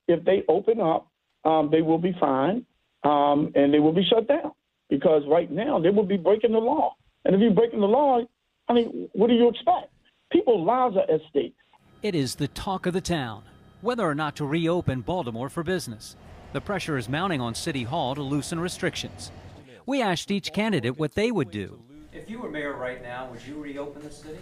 if they open up, they will be fined and they will be shut down, because right now they will be breaking the law. And if you're breaking the law, I mean, what do you expect? People's lives are at stake. It is the talk of the town, whether or not to reopen Baltimore for business. The pressure is mounting on City Hall to loosen restrictions. We asked each candidate what they would do. If you were mayor right now, would you reopen the city?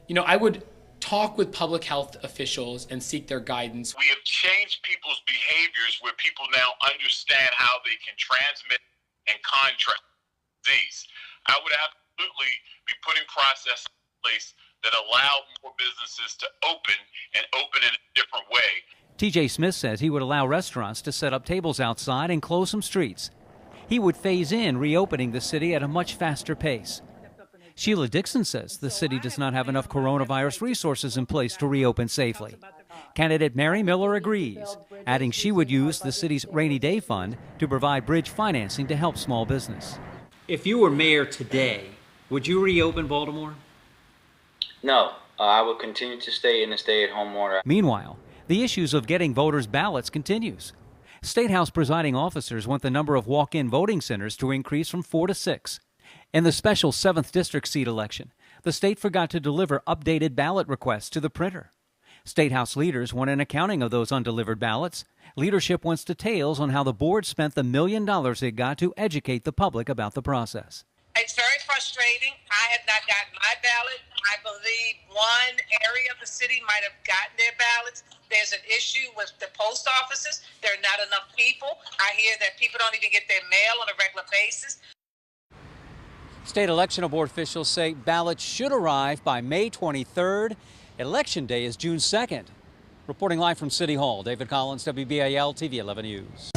You know, I would talk with public health officials and seek their guidance. We have changed people's behaviors where people now understand how they can transmit and contract disease. I would absolutely be putting processes in place that allow more businesses to open and open in a different way. TJ Smith says he would allow restaurants to set up tables outside and close some streets. He would phase in reopening the city at a much faster pace. Sheila Dixon says the city does not have enough coronavirus resources in place to reopen safely. Candidate Mary Miller agrees, adding she would use the city's rainy day fund to provide bridge financing to help small business. If you were mayor today, would you reopen Baltimore? No, I will continue to stay in a stay-at-home order. Meanwhile, the issues of getting voters' ballots continues. State House presiding officers want the number of walk-in voting centers to increase from 4 to 6. In the special 7th District seat election, the state forgot to deliver updated ballot requests to the printer. State House leaders want an accounting of those undelivered ballots. Leadership wants details on how the board spent the $1 million it got to educate the public about the process. It's very frustrating. I have not gotten my ballot. I believe one area of the city might have gotten their ballots. There's an issue with the post offices. There are not enough people. I hear that people don't even get their mail on a regular basis. State election board officials say ballots should arrive by May 23rd. Election day is June 2nd. Reporting live from City Hall, David Collins, WBAL TV 11 News.